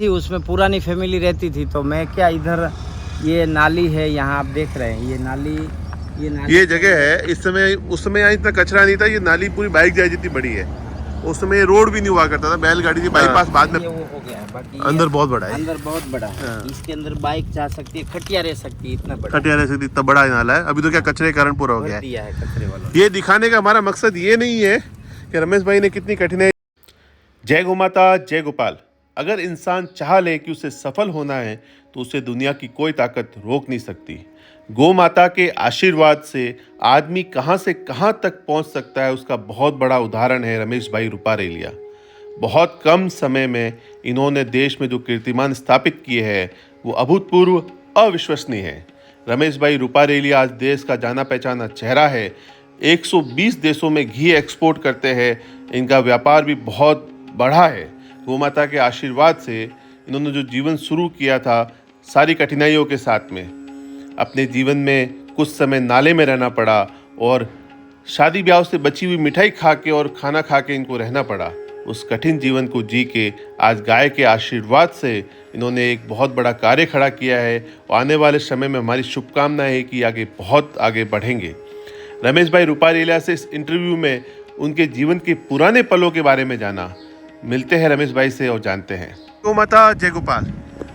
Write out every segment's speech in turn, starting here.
थी, उसमें पुरानी फैमिली रहती थी, तो मैं क्या इधर ये नाली है, यहाँ आप देख रहे हैं ये नाली ये जगह है। इस समय उस समय यहाँ इतना कचरा नहीं था, ये नाली पूरी बाइक जाए जितनी बड़ी है। उस समय रोड भी नहीं हुआ करता था, बैलगाड़ी की बाईपास बाद में। ये वो हो गया है, बाकी अंदर बहुत बड़ा है, अंदर बहुत बड़ा है। हाँ। इसके अंदर बाइक जा सकती है, खटिया रह सकती है, इतना बड़ा खटियारे से इतना बड़ा नाला है। अभी तो क्या कचरे के कारण पूरा हो भर गया है। दिया है कचरे वालों। ये दिखाने का हमारा मकसद ये नहीं है कि रमेश भाई ने कितनी कठिनाई। जय गौ माता, जय गोपाल। अगर इंसान चाह ले कि उसे सफल होना है तो उसे दुनिया की कोई ताकत रोक नहीं सकती। गौ माता के आशीर्वाद से आदमी कहां से कहां तक पहुंच सकता है, उसका बहुत बड़ा उदाहरण है रमेश भाई रूपारेलिया। बहुत कम समय में इन्होंने देश में जो कीर्तिमान स्थापित किए हैं वो अभूतपूर्व, अविश्वसनीय है। रमेश भाई रूपारेलिया आज देश का जाना पहचाना चेहरा है। 120 देशों में घी एक्सपोर्ट करते हैं। इनका व्यापार भी बहुत बढ़ा है। गौ माता के आशीर्वाद से इन्होंने जो जीवन शुरू किया था, सारी कठिनाइयों के साथ में, अपने जीवन में कुछ समय नाले में रहना पड़ा और शादी ब्याह से बची हुई मिठाई खा के और खाना खा के इनको रहना पड़ा। उस कठिन जीवन को जी के आज गाय के आशीर्वाद से इन्होंने एक बहुत बड़ा कार्य खड़ा किया है और आने वाले समय में हमारी शुभकामनाएं है कि आगे बहुत आगे बढ़ेंगे। रमेश भाई रूपारेलिया से इस इंटरव्यू में उनके जीवन के पुराने पलों के बारे में जाना। मिलते हैं रमेश भाई से और जानते हैं। गौ माता, जय गोपाल।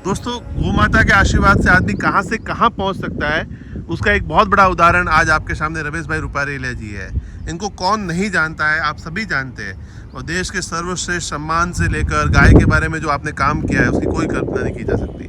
दोस्तों, गौ माता के आशीर्वाद से आदमी कहां से कहां पहुंच सकता है, उसका एक बहुत बड़ा उदाहरण आज आपके सामने रमेश भाई रूपारेलिया जी है। इनको कौन नहीं जानता है, आप सभी जानते हैं। और देश के सर्वश्रेष्ठ सम्मान से लेकर गाय के बारे में जो आपने काम किया है उसकी कोई कल्पना नहीं की जा सकती।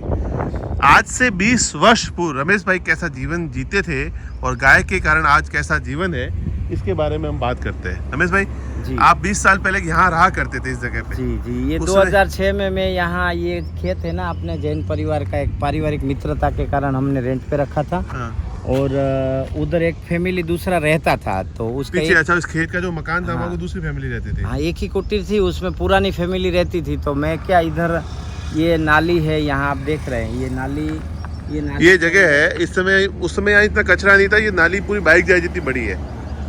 आज से 20 वर्ष पूर्व रमेश भाई कैसा जीवन जीते थे और गाय के कारण आज कैसा जीवन है, इसके बारे में हम बात करते हैं। रमेश भाई जी, आप 20 साल पहले यहाँ रहा करते थे इस जगह पे। जी जी, ये उस 2006 में मैं यहाँ, ये खेत है ना अपने जैन परिवार का, एक पारिवारिक मित्रता के कारण हमने रेंट पे रखा था। हाँ। और उधर एक फैमिली दूसरा रहता था, तो उसका पीछे अच्छा, इस खेत का जो मकान था हाँ। वो दूसरी फैमिली रहते थे। हाँ, एक ही कुटीर थी, उसमें पुरानी फैमिली रहती थी, तो मैं क्या इधर ये नाली है, यहाँ आप देख रहे हैं ये नाली ये जगह है। इस समय उस समय यहाँ इतना कचरा नहीं था, ये नाली पूरी बाइक जाए जितनी बड़ी है।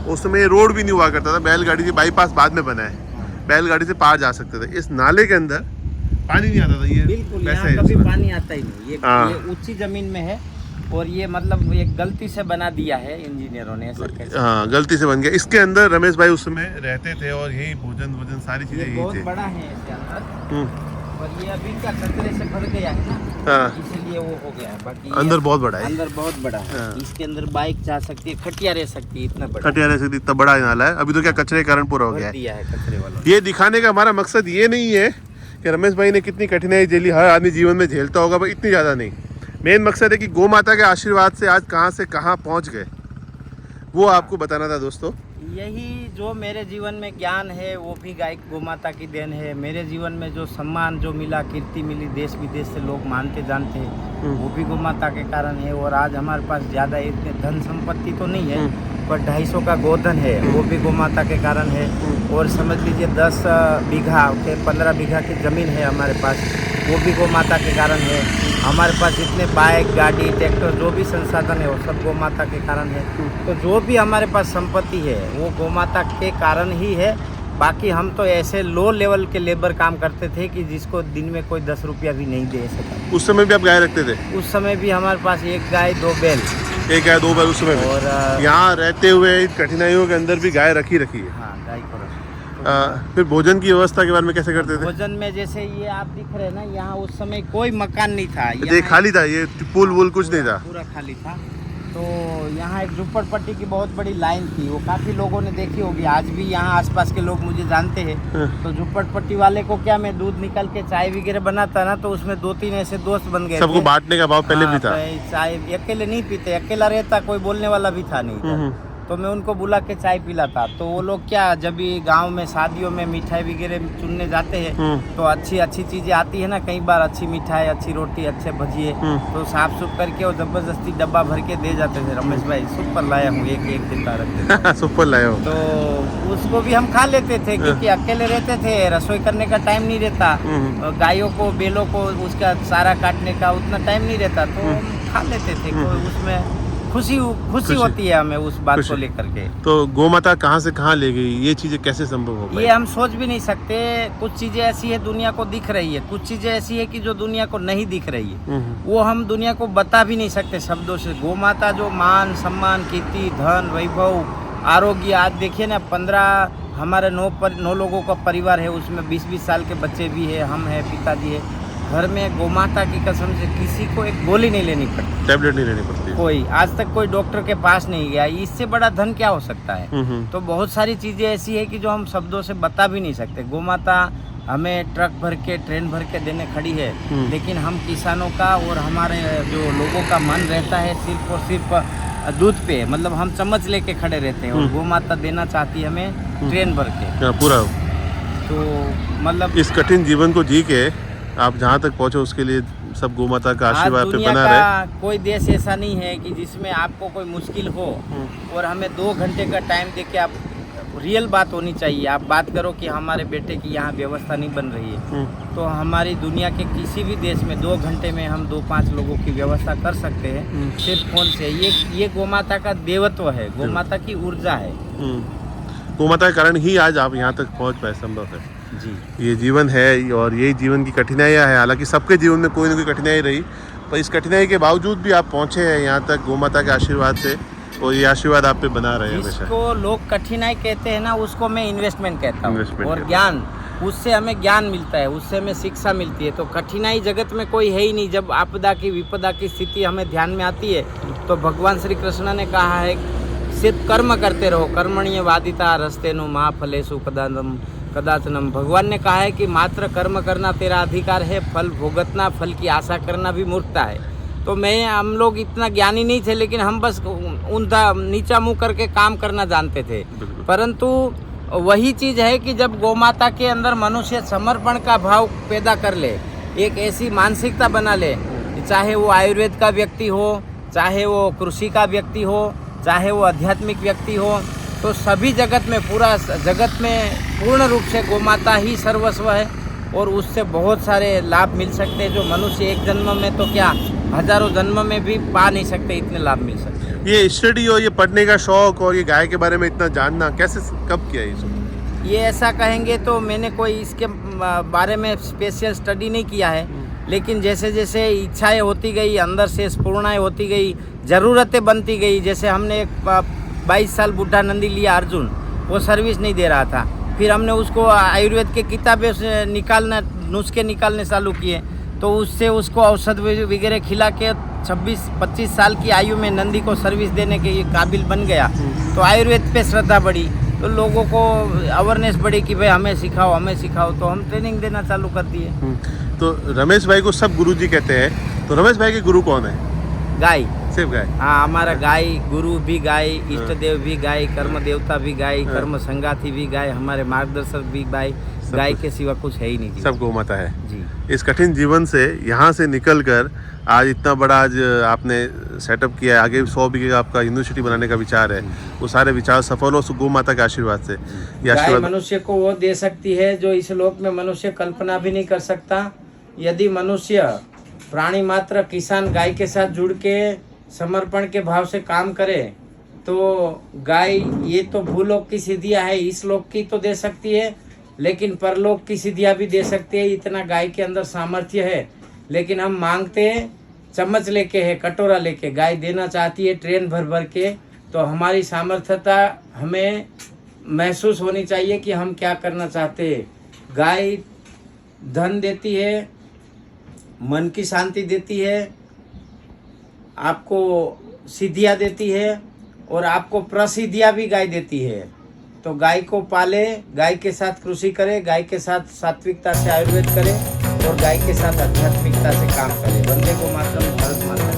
उस समय रोड भी नहीं हुआ करता था, बैलगाड़ी की बाईपास बाद में बना है। बैलगाड़ी से पार जा सकते थे। इस नाले के अंदर पानी नहीं आता था। ये बिल्कुल, वैसा यहाँ है कभी उसमें। पानी आता ही नहीं। ये हाँ। ऊंची जमीन में है और ये मतलब ये गलती से बना दिया है इंजीनियरों ने, ऐसा कैसे। हाँ, गलती से बन गया। इसके अंदर रमेश भाई उस समय रहते थे और यही भोजन सारी चीजें ये यही बहुत थे। बड़ा है इसके अंदर, और ये अभी क्या कचरे से भर गया है ना, हाँ। इसीलिए वो हो गया है। बाकी अंदर बहुत बड़ा है। अंदर बहुत बड़ा है। हाँ। इसके अंदर बाइक जा सकती है, खटिया रह सकती है, इतना बड़ा खटियारे से इतना बड़ा नाला है। अभी तो क्या कचरे के कारण पूरा हो भर गया है। दिया है कचरे वालों ने। ये दिखाने का हमारा मकसद ये नहीं है कि रमेश भाई ने कितनी कठिनाई झेली, हर आदमी जीवन में झेलता होगा, पर इतनी ज़्यादा नहीं। मेन मकसद है कि गौ माता के आशीर्वाद से आज कहाँ से कहाँ पहुँच गए, वो आपको बताना था दोस्तों। यही जो मेरे जीवन में ज्ञान है वो भी गाय गौ माता की देन है। मेरे जीवन में जो सम्मान जो मिला, कीर्ति मिली, देश विदेश से लोग मानते जानते हैं, वो भी गौ माता के कारण है। और आज हमारे पास ज़्यादा इतने धन संपत्ति तो नहीं है, पर 250 का गोधन है, वो भी गौ माता के कारण है। और समझ लीजिए 10 बीघा के 15 बीघा की ज़मीन है हमारे पास, वो भी गौ माता के कारण है। हमारे पास जितने बाइक, गाड़ी, ट्रैक्टर, जो भी संसाधन है वो सब गौ माता के कारण है। तो जो भी हमारे पास संपत्ति है वो गौ माता के कारण ही है। बाकी हम तो ऐसे लो लेवल के लेबर काम करते थे कि जिसको दिन में कोई 10 रुपया भी नहीं दे सका। उस समय भी आप गाय रखते थे? उस समय भी हमारे पास 1 गाय 2 बैल। 1 गाय 2 बैल उस समय भी। और यहाँ रहते हुए इन कठिनाइयों के अंदर भी गाय रखी है। हाँ, गाय को फिर भोजन की व्यवस्था के बारे में कैसे करते थे? भोजन में जैसे ये आप दिख रहे हैं ना, यहाँ उस समय कोई मकान नहीं था, ये यहाँ खाली था, ये पुल वुल कुछ नहीं था, पूरा खाली था। तो यहाँ एक झुप्पड़पट्टी की बहुत बड़ी लाइन थी, वो काफ़ी लोगों ने देखी होगी। आज भी यहाँ आसपास के लोग मुझे जानते हैं। तो झुप्पड़पट्टी वाले को क्या, मैं दूध निकल के चाय वगैरह बनाता ना, तो उसमें 2-3 ऐसे दोस्त बन गए। सबको बांटने का भाव पहले भी था। चाय अकेले नहीं पीते, अकेला रहता, कोई बोलने वाला भी था नहीं। तो मैं उनको बुला के चाय पिलाता। तो वो लोग क्या, जब भी गांव में शादियों में मिठाई वगैरह चुनने जाते हैं तो अच्छी अच्छी चीज़ें आती है ना, कई बार अच्छी मिठाई, अच्छी रोटी, अच्छे भजिए, तो साफ सुफ करके और ज़बरदस्ती डब्बा भर के दे जाते थे। रमेश भाई सुपर लाया हूँ, एक देता रखते थे। सुपर लाया हो। तो उसको भी हम खा लेते थे, क्योंकि अकेले रहते थे, रसोई करने का टाइम नहीं रहता, गायों को, बैलों को उसका चारा काटने का उतना टाइम नहीं रहता, तो हम खा लेते थे। कोई उसमें खुशी होती है हमें उस बात खुशी। को लेकर के। तो गौ माता कहाँ से कहाँ ले गई, ये चीजें कैसे संभव हो पाई? ये हम सोच भी नहीं सकते। कुछ चीजें ऐसी है दुनिया को दिख रही है, कुछ चीजें ऐसी है कि जो दुनिया को नहीं दिख रही है, वो हम दुनिया को बता भी नहीं सकते शब्दों से। गौ माता जो मान सम्मान कीर्ति धन वैभव आरोग्य, आज देखिए ना 15 हमारे 9 लोगों का परिवार है, उसमें 20-20 साल के बच्चे भी है, हम है, पिताजी है। घर में गौ माता की कसम से किसी को एक गोली नहीं लेनी पड़ती, टैबलेट नहीं लेनी पड़ती, कोई आज तक कोई डॉक्टर के पास नहीं गया। इससे बड़ा धन क्या हो सकता है? तो बहुत सारी चीज़ें ऐसी है कि जो हम शब्दों से बता भी नहीं सकते। गौ माता हमें ट्रक भर के ट्रेन भर के देने खड़ी है, लेकिन हम किसानों का और हमारे जो लोगों का मन रहता है सिर्फ और सिर्फ दूध पे, मतलब हम चम्मच लेके खड़े रहते हैं और गौ माता देना चाहती है हमें ट्रेन भर के पूरा। तो मतलब इस कठिन जीवन को जी के आप जहाँ तक पहुँचे उसके लिए सब गौ माता का आशीर्वाद पे दुनिया बना का रहे। कोई देश ऐसा नहीं है कि जिसमें आपको कोई मुश्किल हो और हमें 2 घंटे का टाइम दे के आप, रियल बात होनी चाहिए, आप बात करो कि हमारे बेटे की यहाँ व्यवस्था नहीं बन रही है, तो हमारी दुनिया के किसी भी देश में 2 घंटे में हम 2-5 लोगों की व्यवस्था कर सकते हैं सिर्फ फोन से। ये गौ माता का देवत्व है, गौ माता की ऊर्जा है। गौ माता के कारण ही आज आप यहाँ तक पहुँच पाए, संभव है जी। ये जीवन है और यही जीवन की कठिनाइयाँ है। हालांकि सबके जीवन में कोई ना कोई कठिनाई रही, पर इस कठिनाई के बावजूद भी आप पहुँचे हैं यहाँ तक गौ माता के आशीर्वाद से, और ये आशीर्वाद आप पे बना रहे हैं हमेशा। जिसको लोग कठिनाई कहते हैं ना, उसको मैं इन्वेस्टमेंट कहता हूँ। Investment और कहते ज्ञान, उससे हमें ज्ञान मिलता है, उससे हमें शिक्षा मिलती है। तो कठिनाई जगत में कोई है ही नहीं। जब आपदा की विपदा की स्थिति हमें ध्यान में आती है तो भगवान श्री कृष्ण ने कहा है सिर्फ कर्म करते रहो, कर्मण्य वादिता रस्तेनु महाफलेषु कदाचनम। भगवान ने कहा है कि मात्र कर्म करना तेरा अधिकार है, फल भुगतना, फल की आशा करना भी मूर्खता है। तो हम लोग इतना ज्ञानी नहीं थे, लेकिन हम बस नीचा मुंह करके काम करना जानते थे। परंतु वही चीज़ है कि जब गौ माता के अंदर मनुष्य समर्पण का भाव पैदा कर ले, एक ऐसी मानसिकता बना ले, चाहे वो आयुर्वेद का व्यक्ति हो, चाहे वो कृषि का व्यक्ति हो, चाहे वो आध्यात्मिक व्यक्ति हो, तो सभी जगत में, पूरा जगत में पूर्ण रूप से गौ माता ही सर्वस्व है और उससे बहुत सारे लाभ मिल सकते हैं जो मनुष्य एक जन्म में तो क्या हजारों जन्म में भी पा नहीं सकते, इतने लाभ मिल सकते हैं। ये स्टडी और ये पढ़ने का शौक और ये गाय के बारे में इतना जानना कैसे, कब किया ये सब? ये ऐसा कहेंगे तो मैंने कोई इसके बारे में स्पेशल स्टडी नहीं किया है, लेकिन जैसे जैसे इच्छाएं होती गई, अंदर से स्फूर्णाएं होती गई, ज़रूरतें बनती गई। जैसे हमने एक 22 साल बुढ़ा नंदी लिया अर्जुन, वो सर्विस नहीं दे रहा था, फिर हमने उसको आयुर्वेद के किताबें से नुस्खे निकालने चालू किए, तो उससे उसको औषध वगैरह खिला के 26-25 साल की आयु में नंदी को सर्विस देने के काबिल बन गया। तो आयुर्वेद पे श्रद्धा बढ़ी, तो लोगों को अवेयरनेस बढ़ी कि भाई हमें सिखाओ, तो हम ट्रेनिंग देना चालू कर दिए। तो रमेश भाई को सब गुरुजी कहते हैं, तो रमेश भाई के गुरु कौन है? गाय, सिर्फ गाय? हाँ, हमारा गाय, गुरु भी गाय, इष्ट देव भी गाय, कर्म देवता भी गाय, कर्म संगाती भी गाय, हमारे मार्गदर्शक भी गाय के सिवा कुछ है ही नहीं। सब गौ माता है जी। इस कठिन जीवन से यहाँ से निकल कर आज इतना बड़ा आज आपने सेटअप किया है, आगे 100 बीघे का आपका यूनिवर्सिटी बनाने का विचार है, वो सारे विचार सफल हो गौ माता के आशीर्वाद से। ये गाय आशीर्वाद मनुष्य को वो दे सकती है जो इस लोक में मनुष्य कल्पना भी नहीं कर सकता। यदि मनुष्य प्राणी मात्र किसान गाय के साथ जुड़ के समर्पण के भाव से काम करे तो गाय ये तो भूलोक की सिद्धियां है, इस लोक की तो दे सकती है, लेकिन परलोक की सिद्धियां भी दे सकती है। इतना गाय के अंदर सामर्थ्य है, लेकिन हम मांगते चम्मच लेके है, कटोरा लेके। गाय देना चाहती है ट्रेन भर भर के। तो हमारी सामर्थ्यता हमें महसूस होनी चाहिए कि हम क्या करना चाहते हैं। गाय धन देती है, मन की शांति देती है, आपको सिद्धियाँ देती है और आपको प्रसिद्धियाँ भी गाय देती है। तो गाय को पाले, गाय के साथ कृषि करे, गाय के साथ सात्विकता से आयुर्वेद करे और गाय के साथ आध्यात्मिकता से काम करे। वंदे गो मातरम, भारत माता।